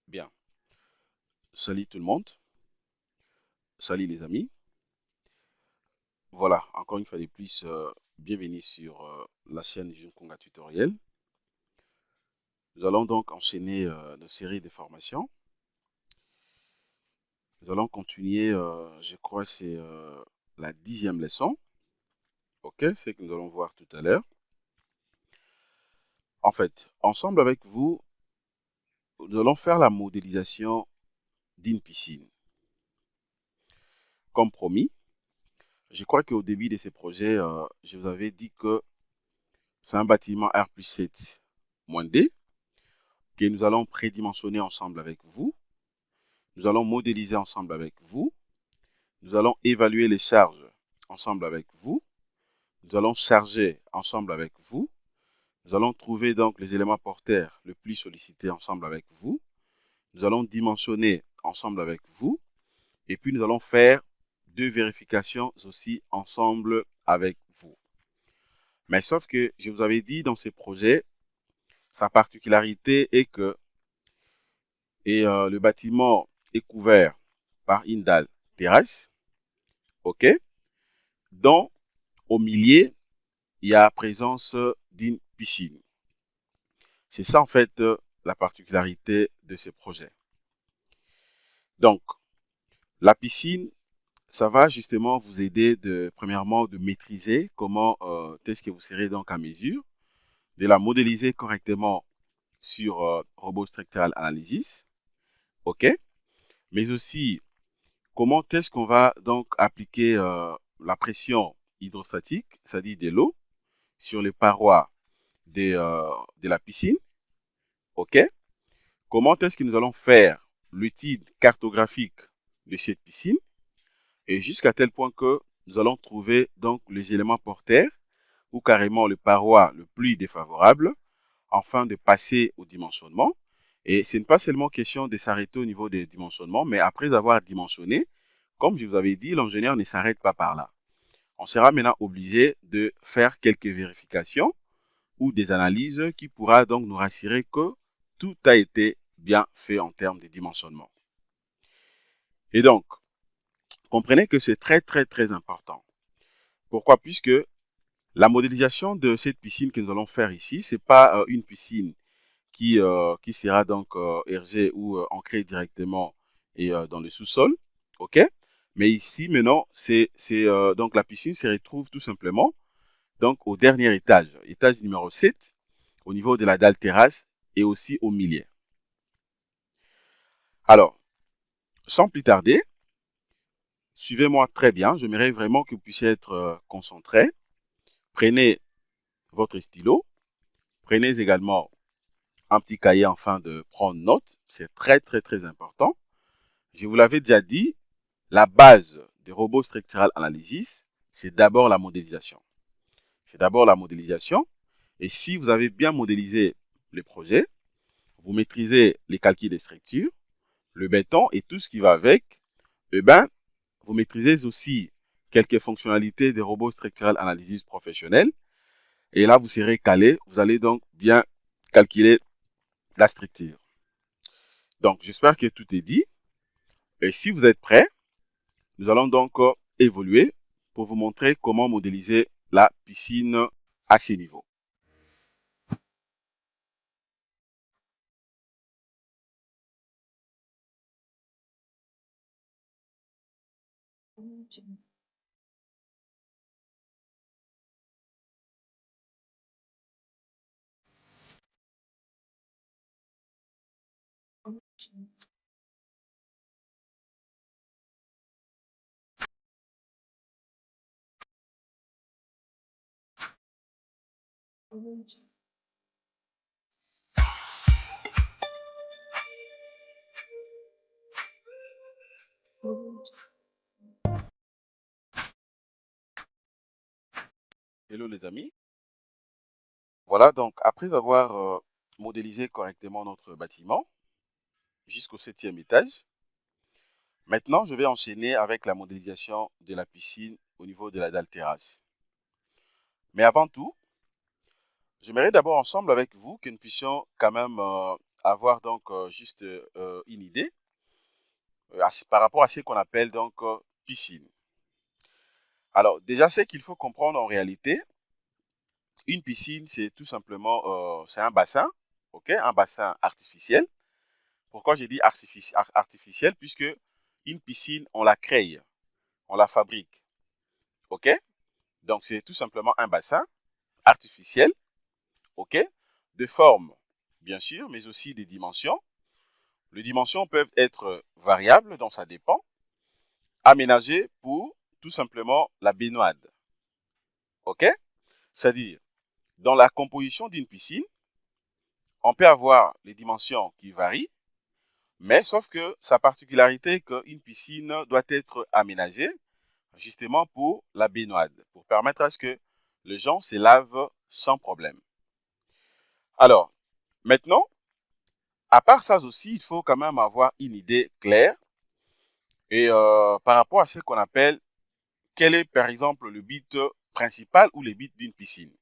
Bien. Salut tout le monde. Salut les amis. Voilà, encore une fois de plus, bienvenue sur la chaîne Junkunga Tutoriel. Nous allons donc enchaîner nos séries de formations. Nous allons continuer, je crois, c'est la 10e leçon. Ok, c'est que nous allons voir tout à l'heure. En fait, ensemble avec vous, nous allons faire la modélisation d'une piscine. Comme promis, je crois qu'au début de ces projets, je vous avais dit que c'est un bâtiment R+7-D que nous allons prédimensionner ensemble avec vous. Nous allons modéliser ensemble avec vous. Nous allons évaluer les charges ensemble avec vous. Nous allons charger ensemble avec vous. Nous allons trouver donc les éléments porteurs le plus sollicités ensemble avec vous. Nous allons dimensionner ensemble avec vous. Et puis, nous allons faire 2 vérifications aussi ensemble avec vous. Mais sauf que je vous avais dit dans ces projets, sa particularité est que le bâtiment est couvert par une dalle terrasse, ok, dont au milieu, il y a présence d'une piscine. C'est ça en fait la particularité de ce projet. Donc, la piscine, ça va justement vous aider premièrement, de maîtriser comment est-ce que vous serez donc à mesure de la modéliser correctement sur Robot Structural Analysis, ok, mais aussi comment est-ce qu'on va donc appliquer la pression hydrostatique, c'est-à-dire de l'eau, sur les parois de la piscine, ok? Comment est-ce que nous allons faire l'étude cartographique de cette piscine et jusqu'à tel point que nous allons trouver donc les éléments porteurs ou carrément les parois le plus défavorables afin de passer au dimensionnement. Et ce n'est pas seulement question de s'arrêter au niveau des dimensionnements, mais après avoir dimensionné, comme je vous avais dit, l'ingénieur ne s'arrête pas par là. On sera maintenant obligé de faire quelques vérifications ou des analyses qui pourra donc nous rassurer que tout a été bien fait en termes de dimensionnement. Et donc, comprenez que c'est très important. Pourquoi? Puisque la modélisation de cette piscine que nous allons faire ici, c'est pas une piscine qui sera donc ergée ou ancrée directement et dans le sous-sol, ok? Mais ici maintenant, donc la piscine se retrouve tout simplement donc au dernier étage, étage numéro 7, au niveau de la dalle terrasse et aussi au milieu. Alors, sans plus tarder, suivez-moi très bien. J'aimerais vraiment que vous puissiez être concentrés. Prenez votre stylo. Prenez également un petit cahier afin de prendre note. C'est très important. Je vous l'avais déjà dit, la base des robots structural analysis, c'est d'abord la modélisation. C'est d'abord la modélisation. Et si vous avez bien modélisé le projet, vous maîtrisez les calculs des structures, le béton et tout ce qui va avec, eh ben, vous maîtrisez aussi quelques fonctionnalités des robots structural analysis professionnels. Et là, vous serez calé. Vous allez donc bien calculer la structure. Donc, j'espère que tout est dit. Et si vous êtes prêts, nous allons donc évoluer pour vous montrer comment modéliser la piscine à ce niveau. Hello les amis. Voilà, donc après avoir modélisé correctement notre bâtiment jusqu'au 7e étage, maintenant je vais enchaîner avec la modélisation de la piscine au niveau de la dalle terrasse. Mais avant tout, j'aimerais d'abord ensemble avec vous que nous puissions quand même avoir donc juste une idée par rapport à ce qu'on appelle donc piscine. Alors, déjà, ce qu'il faut comprendre en réalité, une piscine, c'est tout simplement, c'est un bassin, ok, un bassin artificiel. Pourquoi j'ai dit artificiel? Puisque une piscine, on la crée, on la fabrique, ok? Donc, c'est tout simplement un bassin artificiel, ok? De forme, bien sûr, mais aussi des dimensions. Les dimensions peuvent être variables, donc ça dépend. Aménagées pour tout simplement la baignade, ok? C'est-à-dire, dans la composition d'une piscine, on peut avoir les dimensions qui varient, mais sauf que sa particularité est qu'une piscine doit être aménagée justement pour la baignade, pour permettre à ce que les gens se lavent sans problème. Alors, maintenant, à part ça aussi, il faut quand même avoir une idée claire et par rapport à ce qu'on appelle, quel est par exemple le but principal ou le but d'une piscine.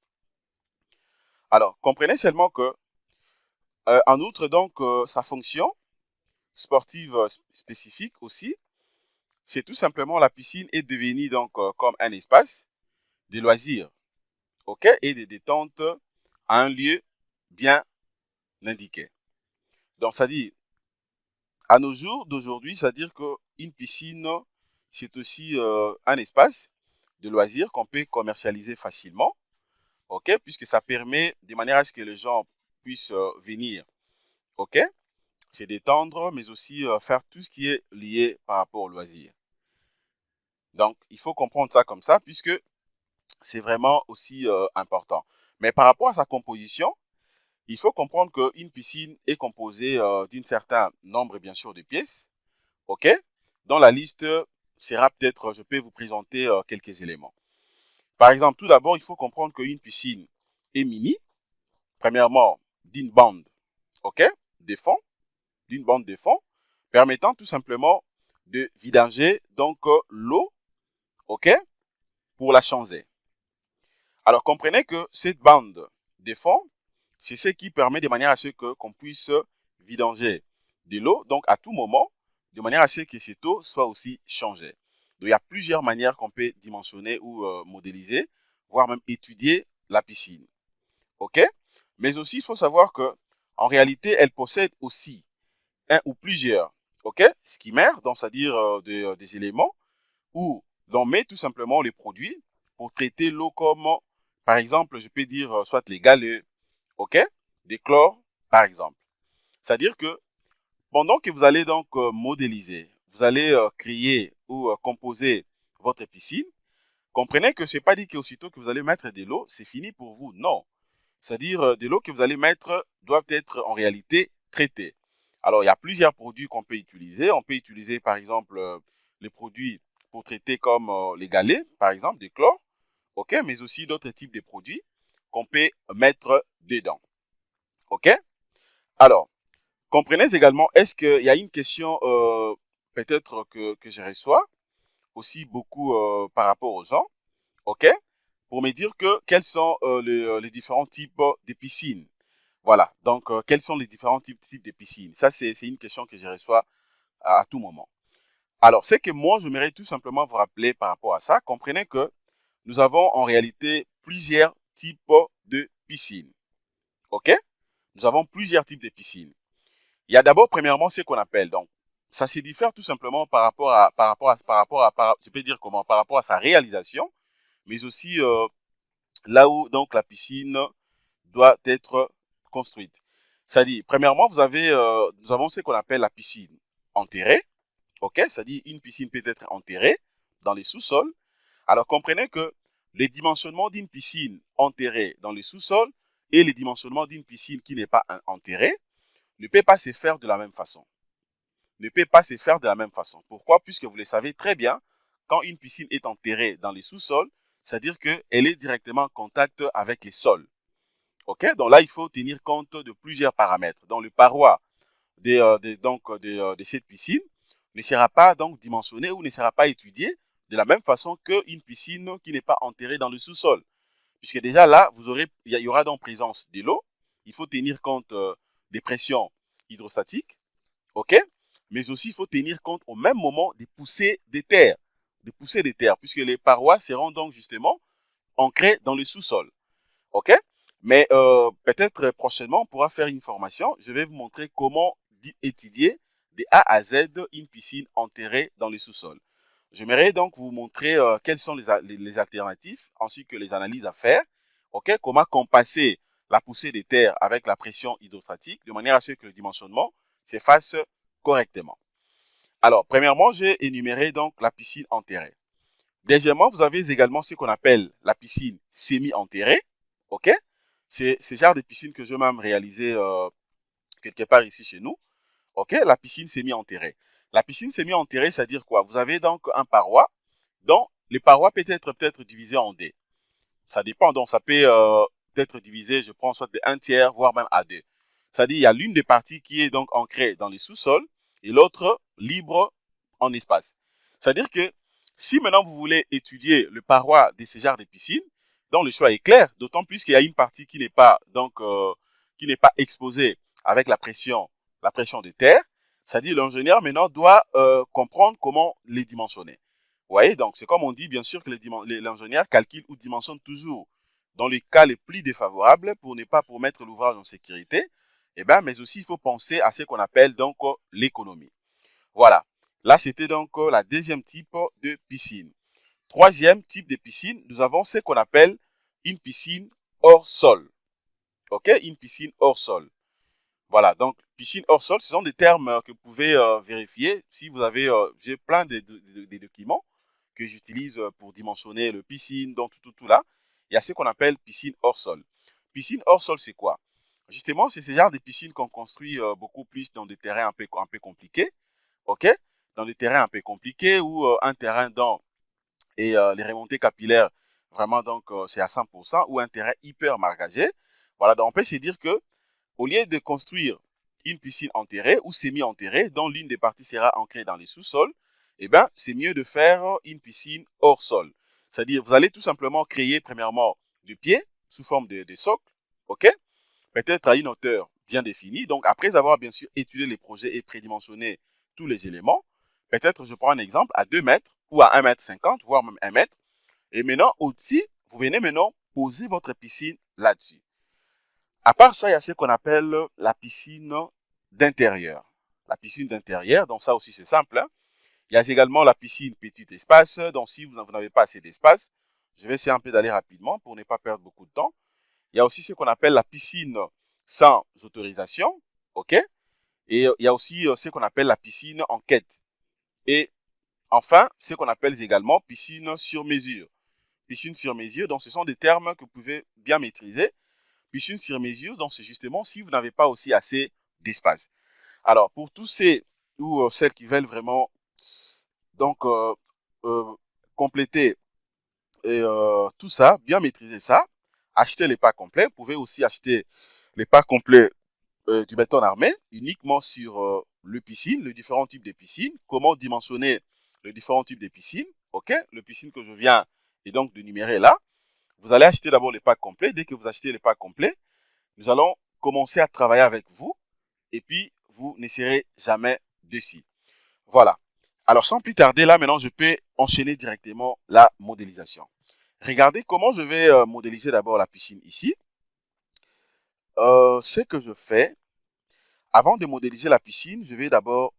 Alors, comprenez seulement que, en outre donc, sa fonction sportive spécifique aussi, c'est tout simplement la piscine est devenue donc comme un espace de loisirs, ok, et de détente à un lieu bien indiqué. Donc, ça dit, à nos jours d'aujourd'hui, c'est-à-dire qu'une piscine, c'est aussi un espace de loisirs qu'on peut commercialiser facilement, ok, puisque ça permet de manière à ce que les gens puissent venir, ok, se détendre, mais aussi faire tout ce qui est lié par rapport au loisir. Donc, il faut comprendre ça comme ça, puisque c'est vraiment aussi important. Mais par rapport à sa composition, il faut comprendre qu'une piscine est composée d'un certain nombre, bien sûr, de pièces, ok? Dans la liste sera peut-être, je peux vous présenter quelques éléments. Par exemple, tout d'abord, il faut comprendre qu'une piscine est mini, premièrement, d'une bande, ok? De fond, d'une bande de fond, permettant tout simplement de vidanger donc l'eau, ok? Pour la changer. Alors, comprenez que cette bande de fond, c'est ce qui permet de manière à ce que qu'on puisse vidanger de l'eau, donc à tout moment, de manière à ce que cette eau soit aussi changée. Donc, il y a plusieurs manières qu'on peut dimensionner ou modéliser, voire même étudier la piscine. OK? Mais aussi, il faut savoir que en réalité, elle possède aussi un ou plusieurs, OK? Skimmers, donc c'est-à-dire des éléments où l'on met tout simplement les produits pour traiter l'eau comme, par exemple, je peux dire soit les galets, OK? Des chlores, par exemple. C'est-à-dire que pendant que vous allez donc modéliser, vous allez créer ou composer votre piscine, comprenez que ce n'est pas dit qu'aussitôt que vous allez mettre de l'eau, c'est fini pour vous. Non. C'est-à-dire de l'eau que vous allez mettre doit être en réalité traitée. Alors, il y a plusieurs produits qu'on peut utiliser. On peut utiliser, par exemple, les produits pour traiter comme les galets, par exemple, des chlores, OK, mais aussi d'autres types de produits qu'on peut mettre dedans. OK? Alors, comprenez également, est-ce qu'il y a une question peut-être que je reçois aussi beaucoup par rapport aux gens, OK? Pour me dire que quels sont les différents types de piscines. Voilà, donc quels sont les différents types de piscines? Ça, c'est une question que je reçois à tout moment. Alors, c'est que moi, j'aimerais tout simplement vous rappeler par rapport à ça. Comprenez que nous avons en réalité plusieurs types de piscines. OK? Nous avons plusieurs types de piscines. Il y a d'abord, premièrement, ce qu'on appelle, donc, ça se diffère tout simplement je peux dire comment, par rapport à sa réalisation, mais aussi là où donc la piscine doit être construite. C'est-à-dire, premièrement, nous avons ce qu'on appelle la piscine enterrée, ok? C'est-à-dire une piscine peut être enterrée dans les sous-sols. Alors, comprenez que les dimensionnements d'une piscine enterrée dans les sous-sols et les dimensionnements d'une piscine qui n'est pas enterrée ne peut pas se faire de la même façon. Ne peut pas se faire de la même façon. Pourquoi? Puisque vous le savez très bien, quand une piscine est enterrée dans les sous-sols, c'est-à-dire qu'elle est directement en contact avec les sols. OK? Donc là, il faut tenir compte de plusieurs paramètres. Donc, le paroi de cette piscine ne sera pas donc dimensionné ou ne sera pas étudié de la même façon qu'une piscine qui n'est pas enterrée dans le sous-sol. Puisque déjà là, il y aura donc présence de l'eau. Il faut tenir compte des pressions hydrostatiques, ok? Mais aussi, il faut tenir compte au même moment des poussées des terres, puisque les parois seront donc justement ancrées dans le sous-sol, ok? Mais peut-être prochainement, on pourra faire une formation. Je vais vous montrer comment étudier de A à Z une piscine enterrée dans le sous-sol. J'aimerais donc vous montrer quelles sont les alternatives ainsi que les analyses à faire. Ok, comment compasser la poussée des terres avec la pression hydrostatique de manière à ce que le dimensionnement se fasse correctement. Alors, premièrement, j'ai énuméré donc la piscine enterrée. Deuxièmement, vous avez également ce qu'on appelle la piscine semi-enterrée. Ok, c'est ce genre de piscine que je même réalisé quelque part ici chez nous. Ok, la piscine semi-enterrée. La piscine semi-enterrée, c'est-à-dire quoi? Vous avez donc un paroi dont les parois peuvent être peut-être divisées en deux. Ça dépend, donc ça peut être divisé, je prends soit de 1/3, voire même à 2. C'est-à-dire, il y a l'une des parties qui est donc ancrée dans les sous-sols et l'autre libre en espace. C'est-à-dire que si maintenant vous voulez étudier le paroi de ce genre de piscine, donc le choix est clair, d'autant plus qu'il y a une partie qui n'est pas qui n'est pas exposée avec la pression de terre. C'est-à-dire l'ingénieur maintenant doit comprendre comment les dimensionner. Vous voyez, donc c'est comme on dit, bien sûr que l'ingénieur calcule ou dimensionne toujours dans les cas les plus défavorables pour ne pas pour mettre l'ouvrage en sécurité, mais aussi il faut penser à ce qu'on appelle donc l'économie. Voilà. Là, c'était donc la deuxième type de piscine. Troisième type de piscine, nous avons ce qu'on appelle une piscine hors sol. Ok, une piscine hors sol. Voilà, donc piscine hors sol, ce sont des termes que vous pouvez vérifier si vous avez, j'ai plein de documents que j'utilise pour dimensionner le piscine, donc tout là. Il y a ce qu'on appelle piscine hors sol. Piscine hors sol, c'est quoi? Justement, c'est ce genre de piscine qu'on construit beaucoup plus dans des terrains un peu compliqués, ok? Dans des terrains un peu compliqués ou un terrain dans et les remontées capillaires, vraiment donc c'est à 100% ou un terrain hyper margagé. Voilà, donc on peut se dire que au lieu de construire une piscine enterrée ou semi-enterrée, dont l'une des parties sera ancrée dans les sous-sols, eh ben, c'est mieux de faire une piscine hors sol. C'est-à-dire, vous allez tout simplement créer, premièrement, du pied sous forme de socle, ok? Peut-être à une hauteur bien définie. Donc, après avoir bien sûr étudié les projets et prédimensionné tous les éléments, peut-être, je prends un exemple, à 2 mètres ou à 1,50 m, voire même 1 mètre. Et maintenant, au-dessus, vous venez maintenant poser votre piscine là-dessus. À part ça, il y a ce qu'on appelle la piscine d'intérieur. La piscine d'intérieur, donc ça aussi c'est simple, hein. Il y a également la piscine petit espace, donc si vous n'avez pas assez d'espace, je vais essayer un peu d'aller rapidement pour ne pas perdre beaucoup de temps. Il y a aussi ce qu'on appelle la piscine sans autorisation, ok? Et il y a aussi ce qu'on appelle la piscine en quête. Et enfin, ce qu'on appelle également piscine sur mesure. Piscine sur mesure, donc ce sont des termes que vous pouvez bien maîtriser. Piscine sur mesure, donc c'est justement si vous n'avez pas aussi assez d'espace. Alors, pour tous ceux ou celles qui veulent vraiment donc euh, compléter et tout ça, bien maîtriser ça, achetez les packs complets. Vous pouvez aussi acheter les packs complets du béton armé uniquement sur le piscine, les différents types de piscines, comment dimensionner les différents types de piscines, ok? Le piscine que je viens et donc de numérer là. Vous allez acheter d'abord les packs complets. Dès que vous achetez les packs complets, nous allons commencer à travailler avec vous et puis vous ne serez jamais déçus. Voilà. Alors sans plus tarder, là maintenant, je peux enchaîner directement la modélisation. Regardez comment je vais modéliser d'abord la piscine ici. Ce que je fais, avant de modéliser la piscine, je vais d'abord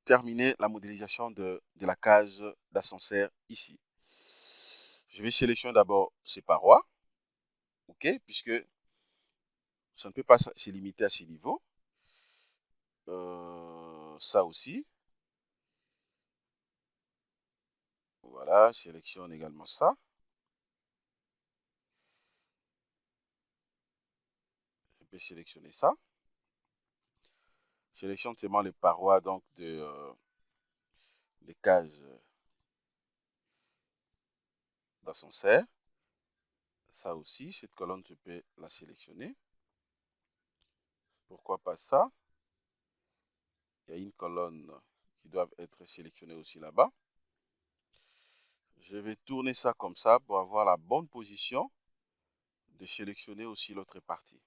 terminer la modélisation de la cage d'ascenseur ici. Je vais sélectionner d'abord ces parois, ok, puisque ça ne peut pas se limiter à ces niveaux. Ça aussi. Voilà, sélectionne également ça. Je peux sélectionner ça. Sélectionne seulement les parois donc des cages d'ascenseur. Ça aussi, cette colonne, je peux la sélectionner. Pourquoi pas ça? Il y a une colonne qui doit être sélectionnée aussi là-bas. Je vais tourner ça comme ça pour avoir la bonne position de sélectionner aussi l'autre partie.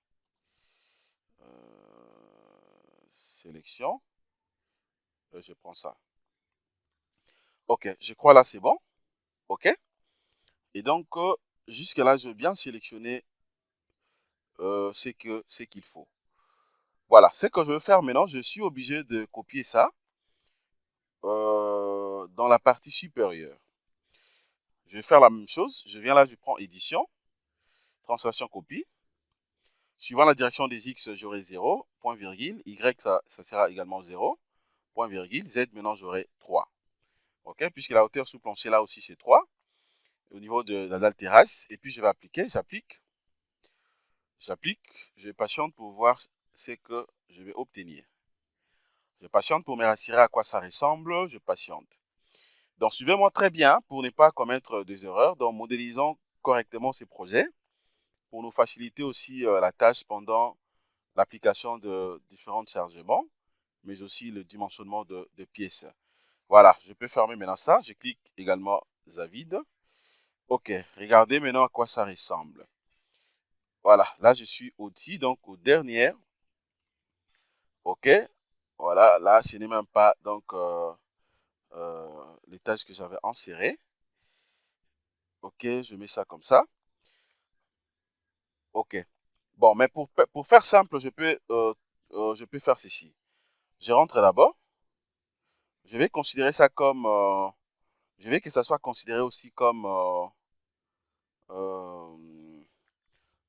sélection, je prends ça. Ok, je crois là c'est bon. Ok. Et donc, jusque là, je vais bien sélectionner ce qu'il faut. Voilà, ce que je veux faire maintenant, je suis obligé de copier ça dans la partie supérieure. Je vais faire la même chose. Je viens là, je prends édition, translation copie. Suivant la direction des X, j'aurai 0, point virgule. Y, ça sera également 0, point virgule. Z, maintenant, j'aurai 3. OK, puisque la hauteur sous plancher là aussi, c'est 3. Au niveau de la dalle terrasse. Et puis, je vais appliquer, j'applique. Je patiente pour voir ce que je vais obtenir. Je patiente pour me rassurer à quoi ça ressemble. Je patiente. Donc, suivez-moi très bien pour ne pas commettre des erreurs. Donc, modélisons correctement ces projets pour nous faciliter aussi la tâche pendant l'application de différents chargements, mais aussi le dimensionnement de pièces. Voilà, je peux fermer maintenant ça. Je clique également à vide. OK, regardez maintenant à quoi ça ressemble. Voilà, là, je suis au-dessus, donc au dernier. OK, voilà, là, ce n'est même pas donc les tâches que j'avais insérées. OK, je mets ça comme ça. OK. Bon, mais pour faire simple, je peux faire ceci. Je rentre d'abord. Je vais considérer ça comme... je vais que ça soit considéré aussi euh,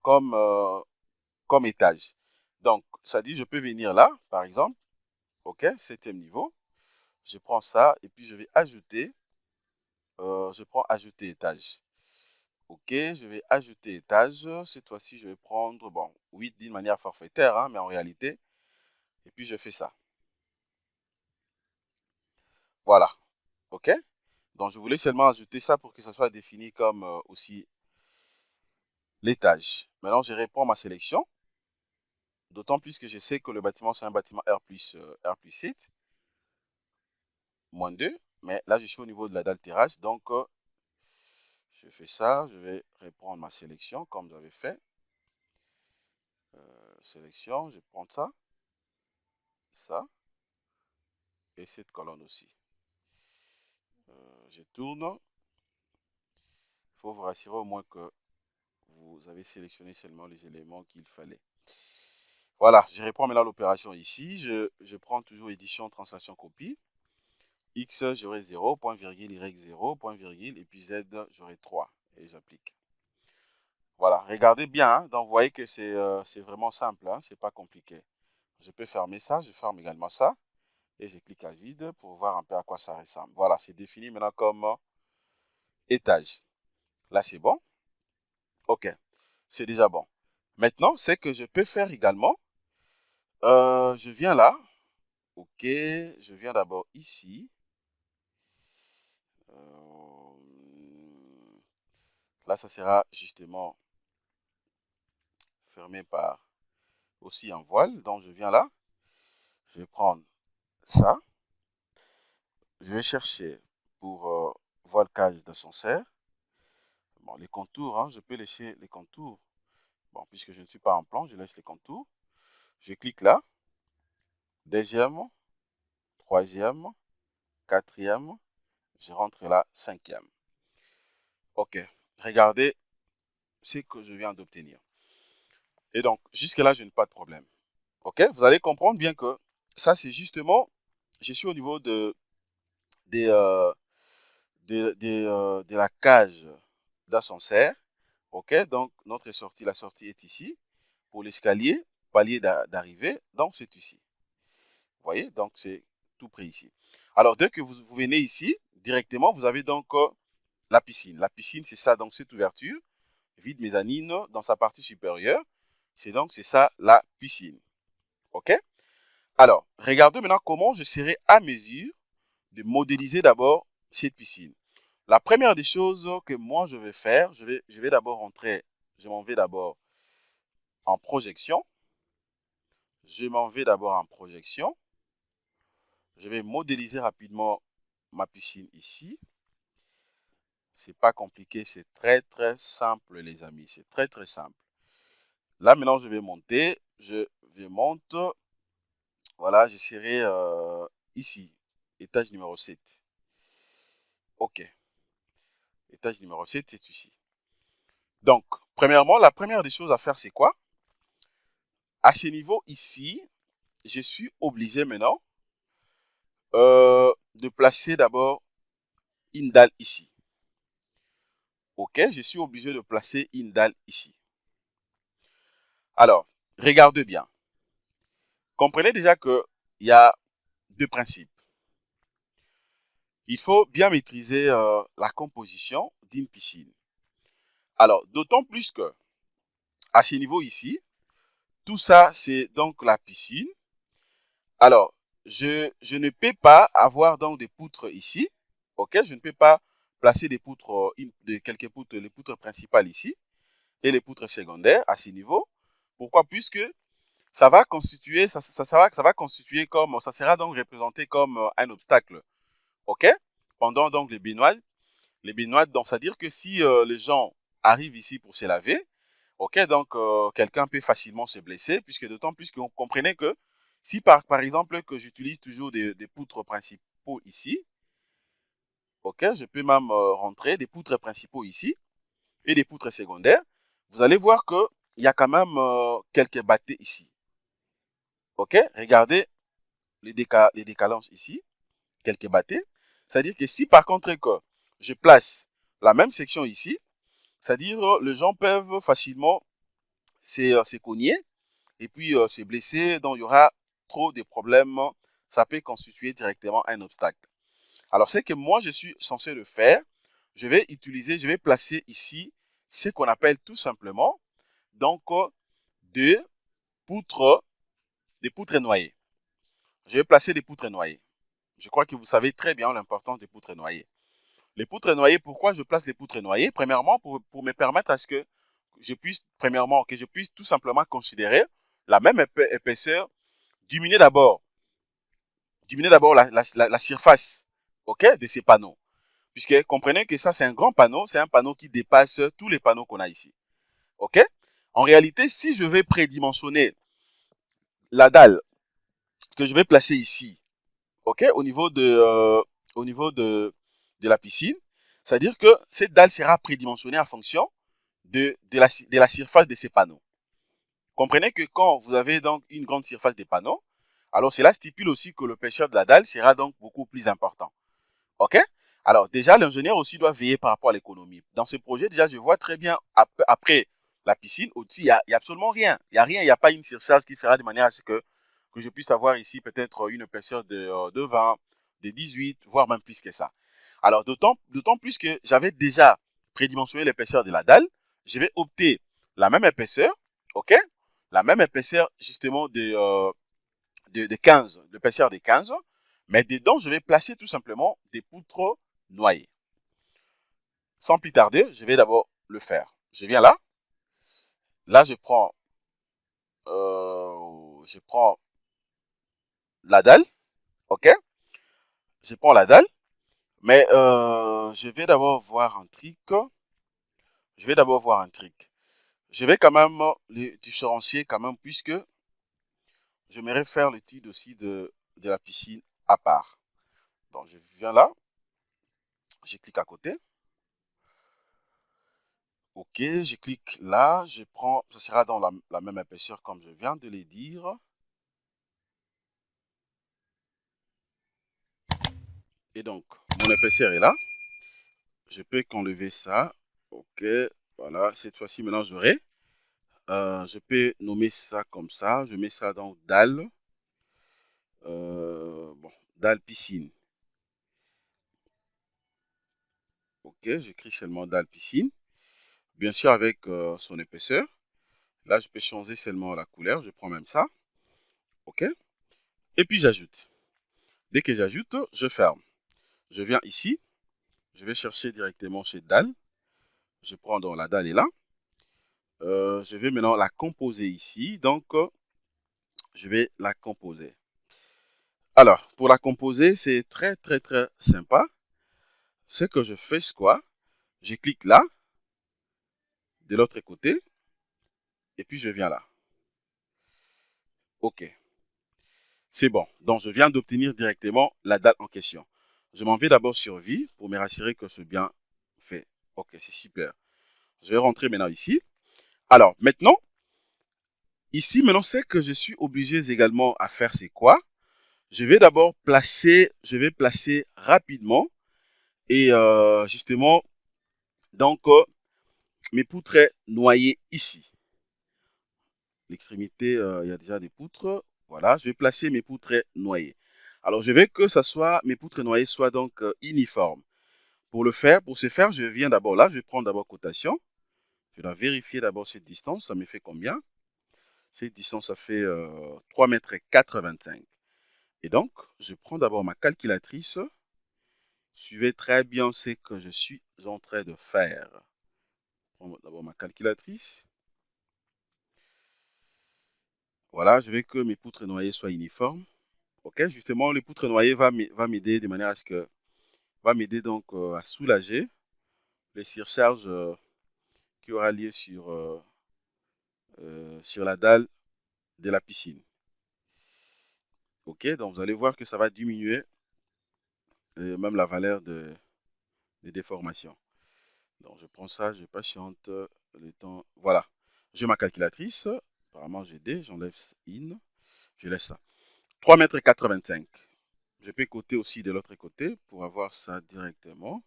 comme, euh, comme étage. Donc, ça dit, je peux venir là, par exemple. OK, 7e niveau. Je prends ça et puis je vais ajouter. Je prends ajouter étage. OK, je vais ajouter étage. Cette fois-ci, je vais prendre, bon, 8 d'une manière forfaitaire, hein, mais en réalité. Et puis, je fais ça. Voilà. OK. Donc, je voulais seulement ajouter ça pour que ça soit défini comme aussi l'étage. Maintenant, je reprends ma sélection. D'autant plus que je sais que le bâtiment, c'est un bâtiment R plus 7, moins 2. Mais là, je suis au niveau de la dalle terrasse. Donc, je fais ça. Je vais reprendre ma sélection comme j'avais fait. Sélection, je prends ça et cette colonne aussi. Je tourne. Il faut vous rassurer au moins que vous avez sélectionné seulement les éléments qu'il fallait. Voilà, je reprends maintenant l'opération ici. Je prends toujours édition, translation, copie. X, j'aurai 0, point virgule, Y 0, point virgule, et puis Z, j'aurai 3. Et j'applique. Voilà, regardez bien. Hein, donc, vous voyez que c'est vraiment simple. Hein, c'est pas compliqué. Je peux fermer ça. Je ferme également ça. Et je clique à vide pour voir un peu à quoi ça ressemble. Voilà, c'est défini maintenant comme étage. Là, c'est bon. OK, c'est déjà bon. Maintenant, ce que je peux faire également, je viens là. OK, je viens d'abord ici. Euh, Là, ça sera justement fermé par aussi un voile. Donc, je viens là. Je vais prendre ça. Je vais chercher pour voile cage d'ascenseur. Bon, les contours, hein, je peux laisser les contours. Bon, puisque je ne suis pas en plan, je laisse les contours. Je clique là. Deuxième, troisième, quatrième. Je rentre là, cinquième. OK. Regardez ce que je viens d'obtenir. Et donc, jusque-là, je n'ai pas de problème. OK? Vous allez comprendre bien que ça, c'est justement, je suis au niveau des, euh, de la cage d'ascenseur. OK? Donc, notre sortie, la sortie est ici. Pour l'escalier, palier d'arrivée, donc c'est ici. Vous voyez? Donc, c'est tout près ici. Alors, dès que vous venez ici, directement, vous avez donc la piscine. La piscine, c'est ça, donc cette ouverture, vide mezzanine dans sa partie supérieure. C'est ça la piscine. OK? Alors, regardez maintenant comment je serai à mesure de modéliser d'abord cette piscine. La première des choses que moi je vais faire, je vais d'abord rentrer, je m'en vais d'abord en projection. Je m'en vais d'abord en projection. Je vais modéliser rapidement ma piscine ici. C'est pas compliqué, c'est très simple les amis, c'est très simple. Là maintenant je vais monter, je vais monter Voilà, je serai ici, étage numéro 7. OK, étage numéro 7, c'est ici. Donc, premièrement, la première des choses à faire, c'est quoi? À ce niveau ici, je suis obligé maintenant de placer d'abord une dalle ici. OK, je suis obligé de placer une dalle ici. Alors, regardez bien. Comprenez déjà qu'il y a deux principes. Il faut bien maîtriser la composition d'une piscine. Alors, d'autant plus que à ce niveau ici, tout ça, c'est donc la piscine. Alors, je ne peux pas avoir donc des poutres ici. OK, je ne peux pas placer des poutres, quelques poutres, les poutres principales ici et les poutres secondaires à ce niveau. Pourquoi? Puisque ça va constituer, ça va constituer comme, ça sera donc représenté comme un obstacle. OK? Pendant donc les baignoires, donc c'est-à-dire que si les gens arrivent ici pour se laver, OK, donc quelqu'un peut facilement se blesser, puisque d'autant plus que vous comprenez que si par exemple que j'utilise toujours des poutres principaux ici, OK, je peux même rentrer des poutres principaux ici et des poutres secondaires, vous allez voir que il y a quand même quelques bâtés ici. OK, regardez les décalances ici, quelques bâtés. C'est-à-dire que si par contre que je place la même section ici, c'est-à-dire les gens peuvent facilement se cogner et puis se blesser, donc il y aura trop de problèmes, ça peut constituer directement un obstacle. Alors, ce que moi je suis censé le faire, je vais placer ici ce qu'on appelle tout simplement donc des poutres, des poutres noyées. Je vais placer des poutres noyées. Je crois que vous savez très bien l'importance des poutres noyées. Les poutres noyées, pourquoi je place les poutres noyées? Premièrement, pour me permettre à ce que je puisse, premièrement, que je puisse tout simplement considérer la même épaisseur, diminuer d'abord la surface, ok, de ces panneaux. Puisque comprenez que ça, c'est un grand panneau, c'est un panneau qui dépasse tous les panneaux qu'on a ici. Ok? En réalité, si je vais prédimensionner la dalle que je vais placer ici, ok, au niveau de la piscine, c'est-à-dire que cette dalle sera prédimensionnée en fonction de la surface de ces panneaux. Comprenez que quand vous avez donc une grande surface des panneaux, alors cela stipule aussi que l'épaisseur de la dalle sera donc beaucoup plus important. OK? Alors, déjà, l'ingénieur aussi doit veiller par rapport à l'économie. Dans ce projet, déjà, je vois très bien, après la piscine, au-dessus, il y a absolument rien. Il n'y a rien, il n'y a pas une surcharge qui sera de manière à ce que je puisse avoir ici peut-être une épaisseur de 20, de 18, voire même plus que ça. Alors, d'autant plus que j'avais déjà prédimensionné l'épaisseur de la dalle, je vais opter la même épaisseur, OK? La même épaisseur, justement, de 15, l'épaisseur de 15, mais dedans, je vais placer tout simplement des poutres noyées. Sans plus tarder, je vais d'abord le faire. Je viens là. Là, je prends la dalle. OK? Je prends la dalle. Mais je vais d'abord voir un truc. Je vais d'abord voir un truc. Je vais quand même les différencier quand même puisque j'aimerais faire l'étude aussi de la piscine à part. Donc, je viens là. Je clique à côté. OK, je clique là, je prends, ça sera dans la même épaisseur comme je viens de le dire. Et donc, mon épaisseur est là. Je peux qu'enlever ça. OK, voilà, cette fois-ci, maintenant, j'aurai. Je peux nommer ça comme ça. Je mets ça dans dalle. Bon, dalle piscine. OK, j'écris seulement dalle piscine. Bien sûr, avec son épaisseur. Là, je peux changer seulement la couleur. Je prends même ça. OK. Et puis, j'ajoute. Dès que j'ajoute, je ferme. Je viens ici. Je vais chercher directement chez dalle. Je prends donc la dalle est là. Je vais maintenant la composer ici. Donc, je vais la composer. Alors, pour la composer, c'est très, très, très sympa. Ce que je fais, c'est quoi? Je clique là, de l'autre côté, et puis je viens là. OK. C'est bon. Donc, je viens d'obtenir directement la dalle en question. Je m'en vais d'abord sur Vie pour me rassurer que c'est bien fait. Ok, c'est super. Je vais rentrer maintenant ici. Alors, maintenant, ici, maintenant, c'est que je suis obligé également à faire, c'est quoi? Je vais placer rapidement et justement, donc, mes poutres noyées ici. L'extrémité, il y a déjà des poutres. Voilà, je vais placer mes poutres noyées. Alors, je veux que mes poutres noyées soient donc uniformes. Pour ce faire, je viens d'abord là, je vais prendre d'abord cotation. Je dois vérifier d'abord cette distance, ça me fait combien? Cette distance, ça fait 3 mètres 85. Et donc, je prends d'abord ma calculatrice. Suivez très bien ce que je suis en train de faire. Je prends d'abord ma calculatrice. Voilà, je veux que mes poutres noyées soient uniformes. Ok, justement, les poutres noyées va m'aider de manière à ce que va m'aider donc à soulager les surcharges qui aura lieu sur la dalle de la piscine. Ok, donc vous allez voir que ça va diminuer même la valeur de déformation. Donc je prends ça, je patiente le temps. Voilà, j'ai ma calculatrice. Apparemment j'ai D, j'enlève IN, je laisse ça. 3 mètres 85. Je peux coter aussi de l'autre côté pour avoir ça directement.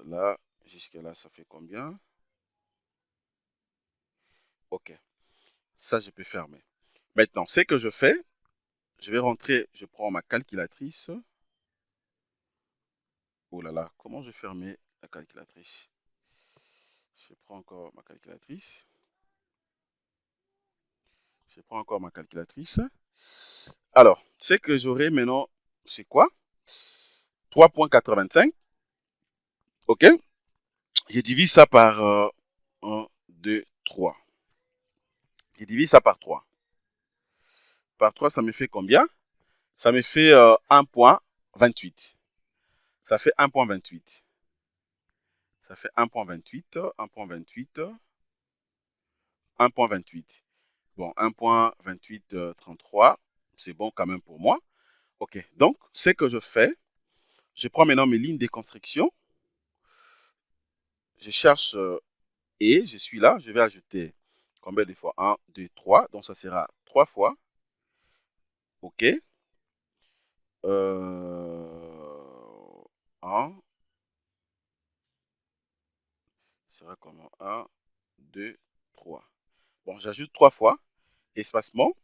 Là, jusque là, ça fait combien? Ok, ça je peux fermer. Maintenant, ce que je fais, je vais rentrer, je prends ma calculatrice. Oh là là, comment je fermer la calculatrice? Je prends encore ma calculatrice. Je prends encore ma calculatrice. Alors, ce que j'aurai maintenant, c'est quoi? 3,85. OK? Je divise ça par 1, 2, 3. Je divise ça par 3. Par 3, ça me fait combien? Ça me fait 1,28. Ça fait 1,28. Ça fait 1,28, 1,28, 1,28. Bon, 1,2833, c'est bon quand même pour moi. OK, donc, ce que je fais, je prends maintenant mes lignes de construction. Je cherche et je suis là. Je vais ajouter combien de fois? 1, 2, 3. Donc, ça sera 3 fois. OK. 1 sera comment? 1, 2, 3. Bon, j'ajoute 3 fois. Espacement.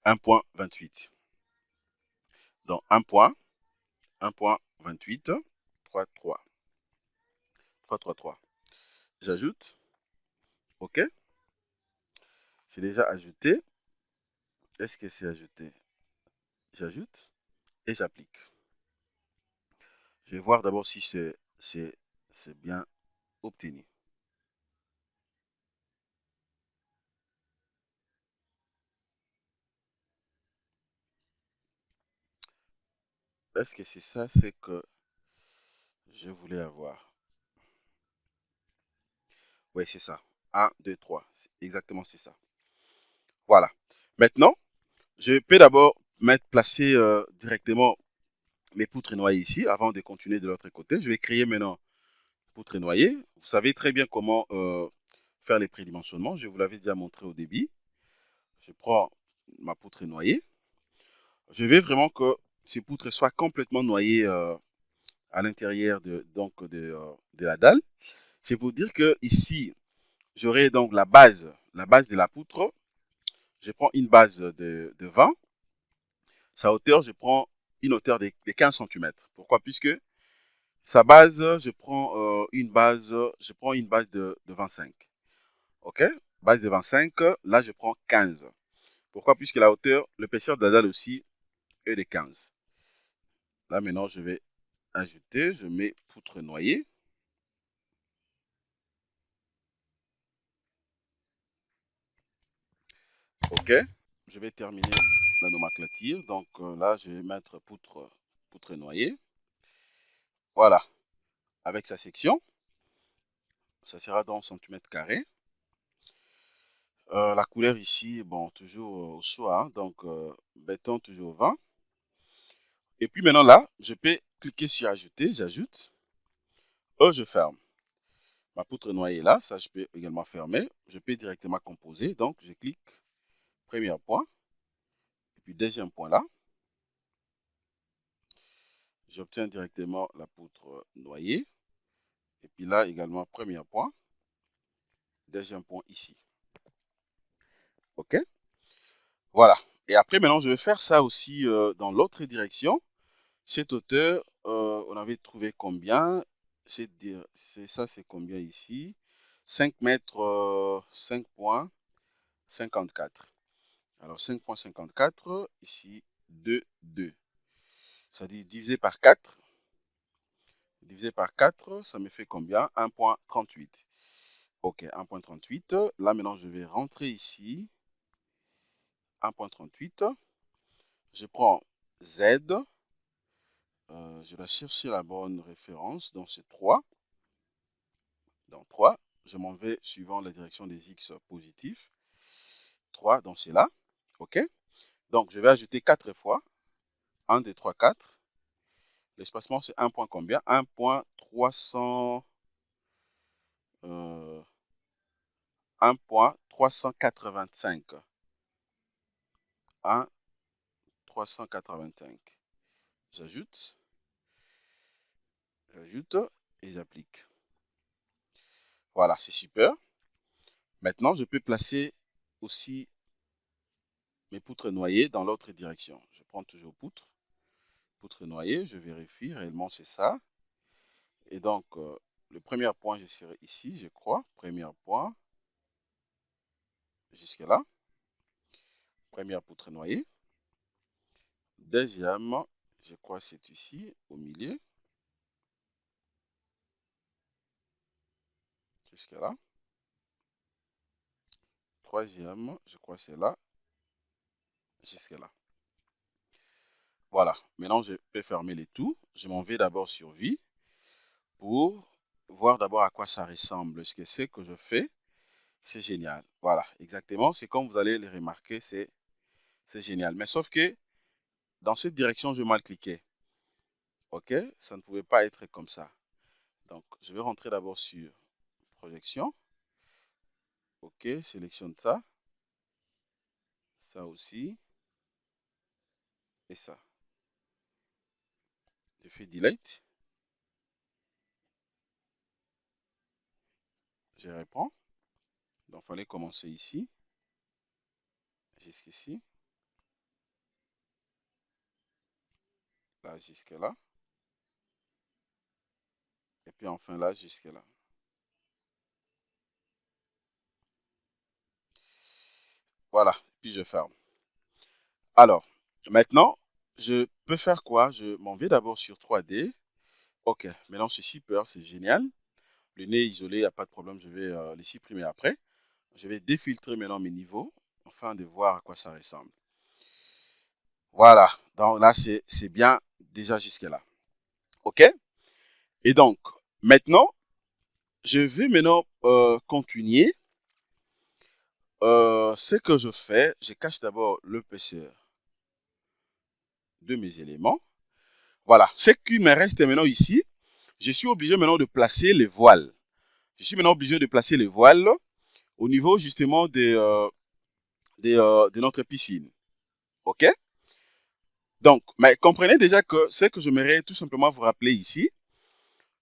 1,28. Donc, 1 point, 1,28, 3, 3. 3, 3, 3. J'ajoute. OK. C'est déjà ajouté. Est-ce que c'est ajouté? J'ajoute et j'applique. Je vais voir d'abord si c'est bien obtenu. Est-ce que c'est ça, c'est que je voulais avoir? Oui, c'est ça. 1, 2, 3. Exactement, c'est ça. Voilà. Maintenant, je peux d'abord placer directement mes poutres noyées ici avant de continuer de l'autre côté. Je vais créer maintenant poutres noyées. Vous savez très bien comment faire les prédimensionnements. Je vous l'avais déjà montré au début. Je prends ma poutre noyée. Je veux vraiment que ces poutres soient complètement noyées à l'intérieur de la dalle. C'est pour dire que ici, j'aurai donc la base de la poutre. Je prends une base de 20. Sa hauteur, je prends une hauteur de 15 cm. Pourquoi? Puisque sa base, je prends une base de 25. OK? Base de 25, là, je prends 15. Pourquoi? Puisque la hauteur, l'épaisseur de la dalle aussi est de 15. Là, maintenant, je vais ajouter, je mets poutre noyée. OK? Je vais terminer la nomenclature. Donc là, je vais mettre poutre noyée. Voilà, avec sa section, ça sera dans centimètres carrés. La couleur ici, bon, toujours au choix, hein, donc béton toujours 20. Et puis maintenant là, je peux cliquer sur ajouter, j'ajoute, je ferme. Ma poutre noyée est là, ça je peux également fermer. Je peux directement composer, donc je clique, premier point, et puis deuxième point là. J'obtiens directement la poutre noyée. Et puis là également, premier point, deuxième point ici. OK? Voilà. Et après, maintenant, je vais faire ça aussi dans l'autre direction. Cette hauteur, on avait trouvé combien? Ça, c'est combien ici? 5 mètres, 5,54. Alors, 5,54, ici, 2, 2. Ça dit divisé par 4. Divisé par 4, ça me fait combien? 1,38. OK, 1,38. Là, maintenant, je vais rentrer ici. 1,38. Je prends Z. Je vais chercher la bonne référence. Donc, c'est 3. Dans 3, je m'en vais suivant la direction des X positifs. 3, donc c'est là. OK? Donc, je vais ajouter 4 fois. 1, 2, 3, 4. L'espacement, c'est 1 point combien? 1,300. 1,385. 1,385. J'ajoute et j'applique. Voilà, c'est super. Maintenant, je peux placer aussi mes poutres noyées dans l'autre direction. Je prends toujours poutre noyée, je vérifie, réellement c'est ça. Et donc, le premier point, je serai ici, je crois. Premier point, jusque là. Première poutre noyée. Deuxième, je crois c'est ici, au milieu. Jusque là. Troisième, je crois c'est là. Jusque là. Voilà. Maintenant, je peux fermer les tout. Je m'en vais d'abord sur Vie pour voir d'abord à quoi ça ressemble. Ce que c'est que je fais, c'est génial. Voilà, exactement. C'est comme vous allez le remarquer, c'est génial. Mais sauf que dans cette direction, je mal cliqué. OK? Ça ne pouvait pas être comme ça. Donc, je vais rentrer d'abord sur projection. OK, sélectionne ça. Ça aussi. Et ça. Je fais delete. Je reprends. Donc, il fallait commencer ici. Jusqu'ici. Là, jusque là. Et puis enfin là, jusque là. Voilà. Puis je ferme. Alors, maintenant, je peux faire quoi? Je m'en vais d'abord sur 3D. OK, maintenant c'est super, c'est génial. Le nez isolé, il n'y a pas de problème, je vais les supprimer après. Je vais défiltrer maintenant mes niveaux afin de voir à quoi ça ressemble. Voilà, donc là c'est bien déjà jusque là. OK? Et donc, maintenant, je vais maintenant continuer. Ce que je fais, je cache d'abord l'épaisseur de mes éléments. Voilà, ce qui me reste maintenant ici, je suis obligé maintenant de placer les voiles. Je suis maintenant obligé de placer les voiles au niveau justement de notre piscine. OK? Donc, mais comprenez déjà que ce que j'aimerais tout simplement vous rappeler ici,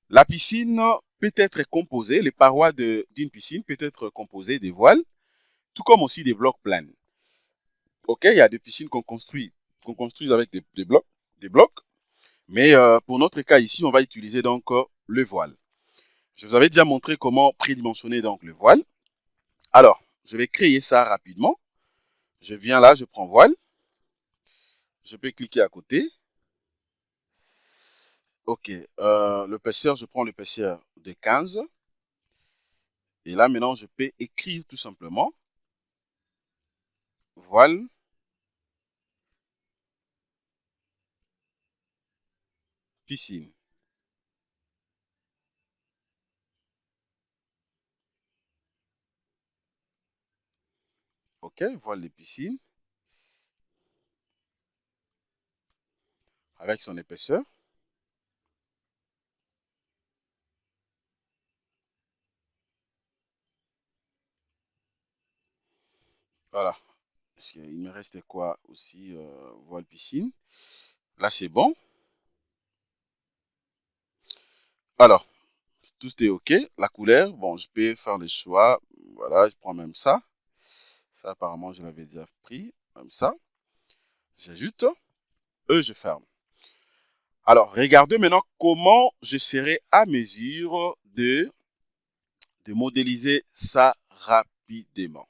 la piscine peut être composée, les parois d'une piscine peut être composées de voiles, tout comme aussi des blocs plans. OK? Il y a des piscines qu'on construit avec des blocs. Mais pour notre cas ici, on va utiliser donc le voile. Je vous avais déjà montré comment prédimensionner donc le voile. Alors, je vais créer ça rapidement. Je viens là, je prends voile. Je peux cliquer à côté. OK. L'épaisseur, je prends l'épaisseur de 15. Et là, maintenant, je peux écrire tout simplement voile piscine. OK, voile de piscine avec son épaisseur. Voilà. Il me reste quoi aussi? Voile piscine. Là, c'est bon. Alors, tout est OK. La couleur, bon, je peux faire le choix. Voilà, je prends même ça. Ça, apparemment, je l'avais déjà pris. Comme ça. J'ajoute et je ferme. Alors, regardez maintenant comment je serai à mesure de modéliser ça rapidement.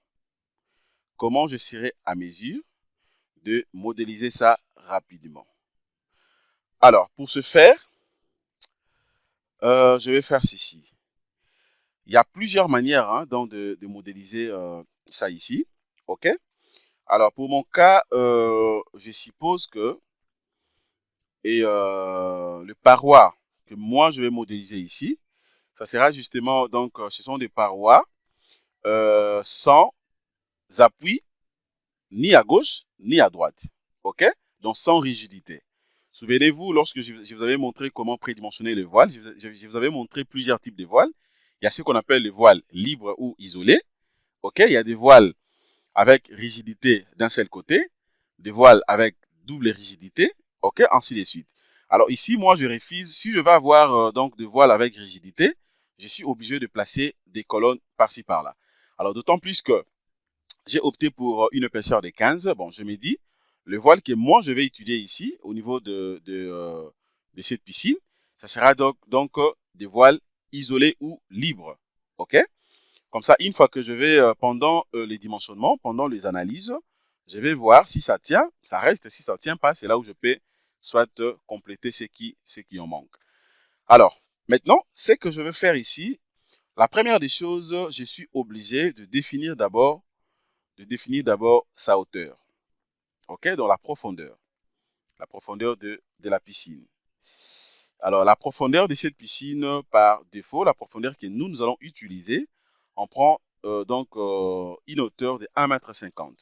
Comment je serai à mesure de modéliser ça rapidement. Alors, pour ce faire, je vais faire ceci. Il y a plusieurs manières hein, donc de modéliser ça ici. OK? Alors, pour mon cas, je suppose que le paroi que moi je vais modéliser ici, ça sera justement, donc, ce sont des parois sans appui ni à gauche ni à droite. OK? Donc, sans rigidité. Souvenez-vous, lorsque je vous avais montré comment prédimensionner le voile, je vous avais montré plusieurs types de voiles. Il y a ce qu'on appelle les voiles libres ou isolés. OK? Il y a des voiles avec rigidité d'un seul côté, des voiles avec double rigidité, OK? Ainsi de suite. Alors ici, moi, je refuse. Si je veux avoir donc des voiles avec rigidité, je suis obligé de placer des colonnes par-ci, par-là. Alors d'autant plus que j'ai opté pour une épaisseur de 15. Bon, je me dis, le voile que moi, je vais étudier ici, au niveau de cette piscine, ça sera donc des voiles isolés ou libres. OK? Comme ça, une fois que je vais, pendant les dimensionnements, pendant les analyses, je vais voir si ça tient, ça reste, si ça ne tient pas, c'est là où je peux soit compléter ce qui en manque. Alors, maintenant, ce que je vais faire ici, la première des choses, je suis obligé de définir d'abord sa hauteur. OK? Donc la profondeur de la piscine. Alors, la profondeur de cette piscine, par défaut, la profondeur que nous allons utiliser, on prend une hauteur de 1,50 m.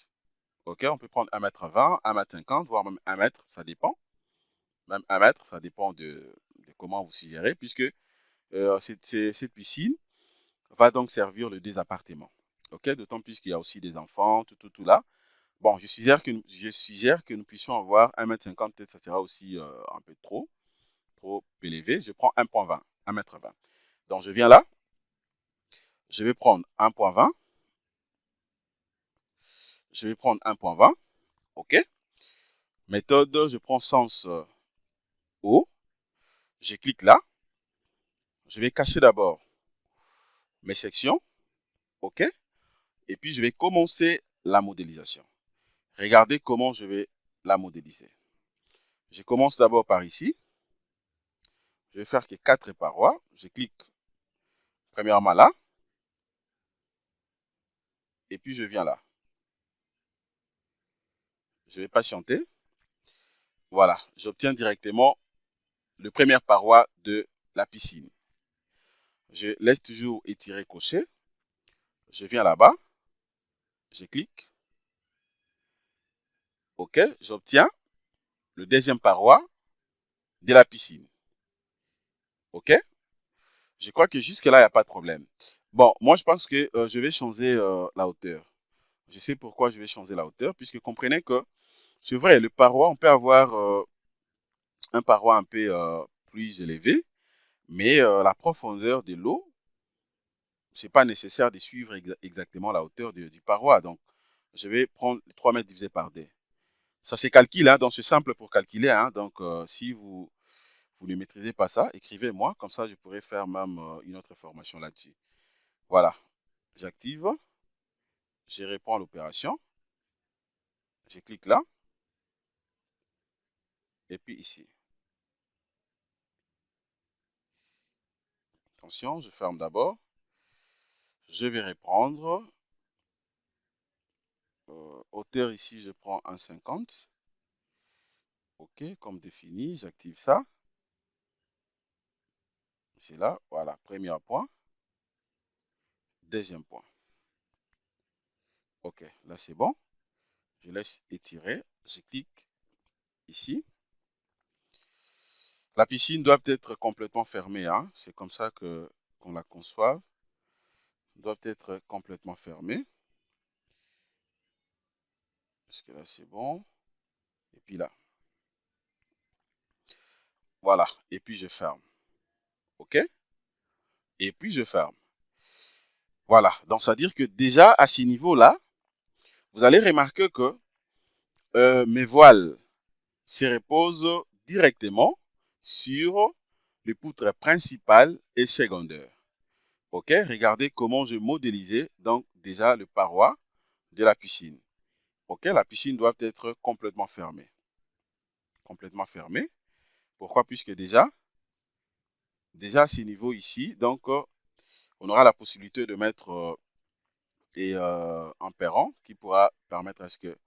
OK? On peut prendre 1,20 m, 1,50 m, voire même 1 m, ça dépend. Même 1 m, ça dépend de comment vous suggérez, puisque cette piscine va donc servir le désappartement. OK? D'autant plus qu'il y a aussi des enfants, tout là. Bon, je suggère que nous puissions avoir 1,50 m, peut-être ça sera aussi un peu trop élevé. Je prends 1,20 m, 1,20 m. Donc, je viens là, je vais prendre 1,20 m, je vais prendre 1,20 m, OK. Méthode, je prends sens haut, je clique là, je vais cacher d'abord mes sections, OK. Et puis, je vais commencer la modélisation. Regardez comment je vais la modéliser. Je commence d'abord par ici. Je vais faire que 4 parois. Je clique premièrement là. Et puis, je viens là. Je vais patienter. Voilà, j'obtiens directement le première paroi de la piscine. Je laisse toujours étirer coché. Je viens là-bas. Je clique. OK, j'obtiens le deuxième paroi de la piscine. OK, je crois que jusque-là, il n'y a pas de problème. Bon, moi, je pense que je vais changer la hauteur. Je sais pourquoi je vais changer la hauteur, puisque comprenez que c'est vrai, le paroi, on peut avoir un paroi un peu plus élevé, mais la profondeur de l'eau, c'est pas nécessaire de suivre exactement la hauteur du paroi. Donc, je vais prendre 3 mètres divisé par D. Ça se calcule, hein, donc c'est simple pour calculer. Hein, donc, si vous ne maîtrisez pas ça, écrivez-moi, comme ça je pourrais faire même une autre formation là-dessus. Voilà, j'active, je réponds à l'opération, je clique là, et puis ici. Attention, je ferme d'abord. Je vais reprendre. Hauteur ici, je prends 1,50. OK, comme défini, j'active ça. C'est là, voilà, premier point. Deuxième point. OK. Ok, là c'est bon. Je laisse étirer. Je clique ici. La piscine doit être complètement fermée, hein. C'est comme ça qu'on la conçoit. Doit être complètement fermée. Parce que là c'est bon. Et puis là. Voilà. Et puis je ferme. OK? Et puis je ferme. Voilà. Donc ça veut dire que déjà à ce niveau-là, vous allez remarquer que mes voiles se reposent directement sur les poutres principales et secondaires. OK? Regardez comment je modélisais donc déjà le paroi de la piscine. OK? La piscine doit être complètement fermée. Complètement fermée. Pourquoi? Puisque déjà à ce niveau ici, donc on aura la possibilité de mettre un perron qui pourra permettre à ce que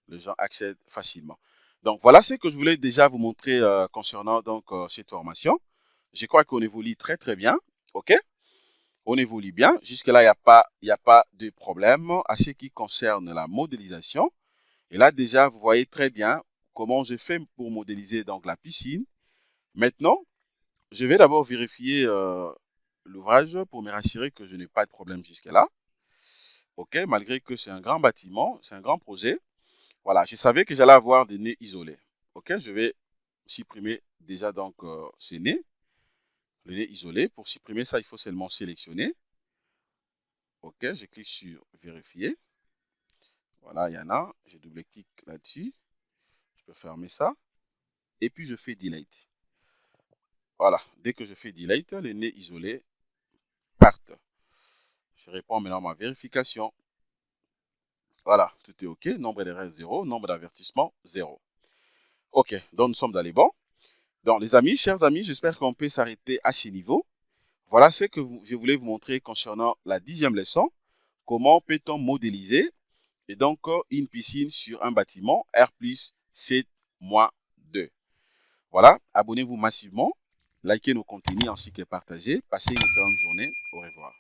les gens accèdent facilement. Donc voilà ce que je voulais déjà vous montrer concernant donc cette formation. Je crois qu'on évolue très très bien. OK? On évolue bien. Jusque-là, il n'y a pas de problème à ce qui concerne la modélisation. Et là, déjà, vous voyez très bien comment je fais pour modéliser donc la piscine. Maintenant, je vais d'abord vérifier l'ouvrage pour me rassurer que je n'ai pas de problème jusque-là. OK, malgré que c'est un grand bâtiment, c'est un grand projet. Voilà, je savais que j'allais avoir des nez isolés. OK, je vais supprimer déjà donc ce nez, le nez isolé. Pour supprimer ça, il faut seulement sélectionner. OK, je clique sur vérifier. Voilà, il y en a. Je double-clique là-dessus. Je peux fermer ça. Et puis je fais delete. Voilà, dès que je fais delete, les nez isolés partent. Je réponds maintenant à ma vérification. Voilà, tout est OK. Nombre d'erreurs 0, nombre d'avertissements 0. OK, donc nous sommes dans les bons. Donc les amis, chers amis, j'espère qu'on peut s'arrêter à ce niveau. Voilà ce que je voulais vous montrer concernant la 10e leçon. Comment peut-on modéliser et donc une piscine sur un bâtiment R+7-2. Voilà, abonnez-vous massivement, likez nos contenus ainsi que partagez. Passez une excellente journée. Au revoir.